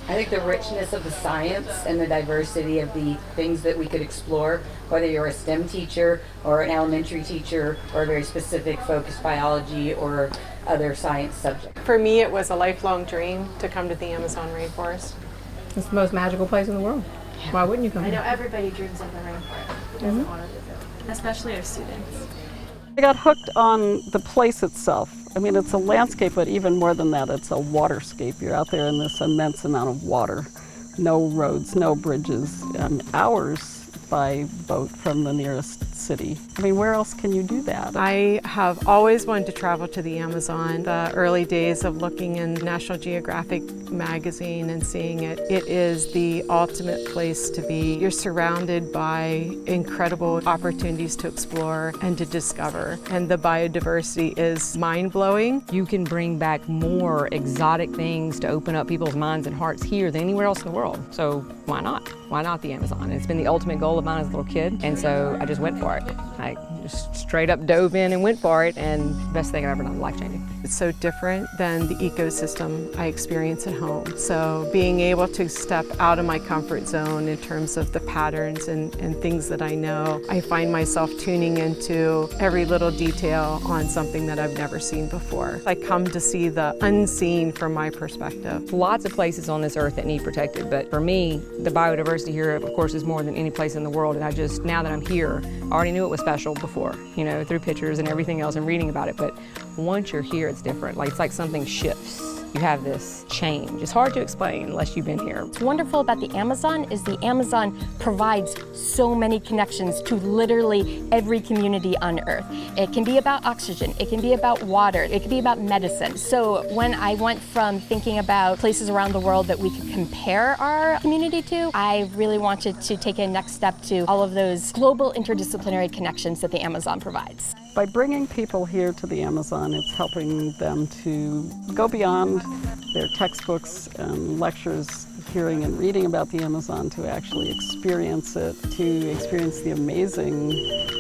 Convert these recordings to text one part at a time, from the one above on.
I think the richness of the science and the diversity of the things that we could explore, whether you're a STEM teacher or an elementary teacher or a very specific focused biology or other science subject. For me, it was a lifelong dream to come to the Amazon rainforest. It's the most magical place in the world. Why wouldn't you come I know here? everybody dreams of the rainforest. Doesn't want to visit, especially our students. I got hooked on the place itself. I mean, it's a landscape, but even more than that, it's a waterscape. You're out there in this immense amount of water. No roads, no bridges, and hours by boat from the nearest city. I mean, where else can you do that? I have always wanted to travel to the Amazon. The early days of looking in National Geographic magazine and seeing it, it is the ultimate place to be. You're surrounded by incredible opportunities to explore and to discover. And the biodiversity is mind-blowing. You can bring back more exotic things to open up people's minds and hearts here than anywhere else in the world. So why not? Why not the Amazon? It's been the ultimate goal of mine as a little kid, and so I just went for it. I just straight up dove in and went for it, and best thing I've ever done, life-changing. It's so different than the ecosystem I experience at home. So being able to step out of my comfort zone in terms of the patterns and things that I know, I find myself tuning into every little detail on something that I've never seen before. I come to see the unseen from my perspective. Lots of places on this earth that need protected, but for me, the biodiversity here, of course, is more than any place in the world, and I just, now that I'm here, I already knew it was special before, you know, through pictures and everything else and reading about it, but once you're here, it's different. Like, it's like something shifts. You have this change. It's hard to explain unless you've been here. What's wonderful about the Amazon is the Amazon provides so many connections to literally every community on Earth. It can be about oxygen, it can be about water, it can be about medicine. So when I went from thinking about places around the world that we could compare our community to, I really wanted to take a next step to all of those global interdisciplinary connections that the Amazon provides. By bringing people here to the Amazon, it's helping them to go beyond their textbooks and lectures, hearing and reading about the Amazon, to actually experience it, to experience the amazing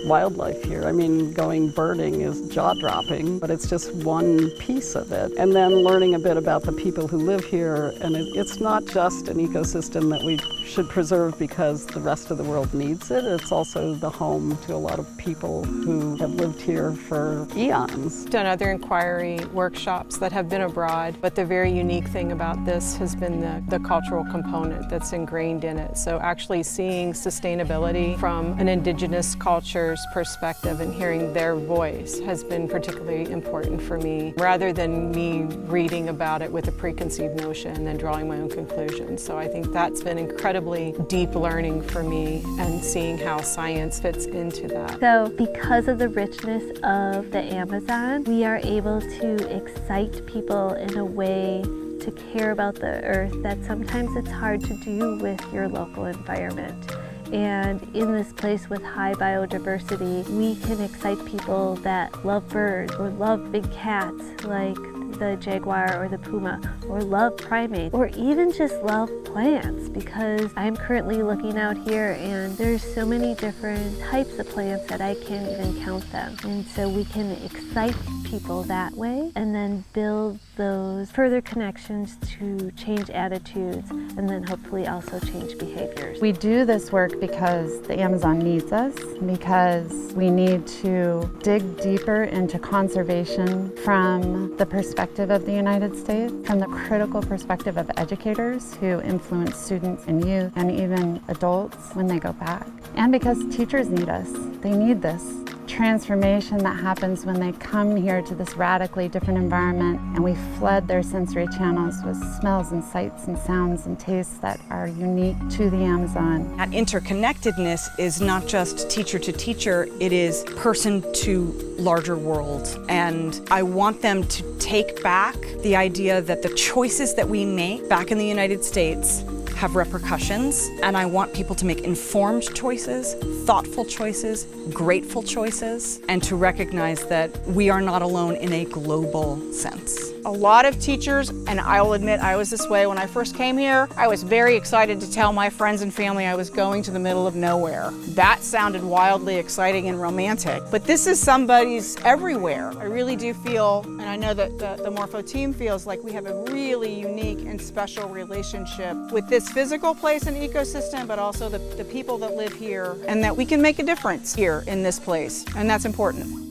wildlife here. I mean, going birding is jaw-dropping, but it's just one piece of it. And then learning a bit about the people who live here, and it's not just an ecosystem that we should preserve because the rest of the world needs it. It's also the home to a lot of people who have lived here for eons. Done other inquiry workshops that have been abroad, but the very unique thing about this has been the cultural component that's ingrained in it. So actually seeing sustainability from an indigenous culture's perspective and hearing their voice has been particularly important for me, rather than me reading about it with a preconceived notion and drawing my own conclusions. So I think that's been incredibly deep learning for me, and seeing how science fits into that. So because of the richness of the Amazon, we are able to excite people in a way to care about the earth that sometimes it's hard to do with your local environment. And in this place with high biodiversity, we can excite people that love birds or love big cats like the jaguar or the puma, or love primates, or even just love plants, because I'm currently looking out here and there's so many different types of plants that I can't even count them. And so we can excite people that way and then build those further connections to change attitudes and then hopefully also change behaviors. We do this work because the Amazon needs us, because we need to dig deeper into conservation from the perspective of the United States, from the critical perspective of educators who influence students and youth and even adults when they go back. And because teachers need us. They need this transformation that happens when they come here to this radically different environment, and we flood their sensory channels with smells and sights and sounds and tastes that are unique to the Amazon. That interconnectedness is not just teacher to teacher, it is person to larger world. And I want them to take back the idea that the choices that we make back in the United States have repercussions, and I want people to make informed choices, thoughtful choices, grateful choices, and to recognize that we are not alone in a global sense. A lot of teachers, and I will admit I was this way when I first came here, I was very excited to tell my friends and family I was going to the middle of nowhere. That sounded wildly exciting and romantic, but this is somebody's everywhere. I really do feel, and I know that the Morpho team feels like we have a really unique and special relationship with this physical place and ecosystem, but also the people that live here, and that we can make a difference here in this place, and that's important.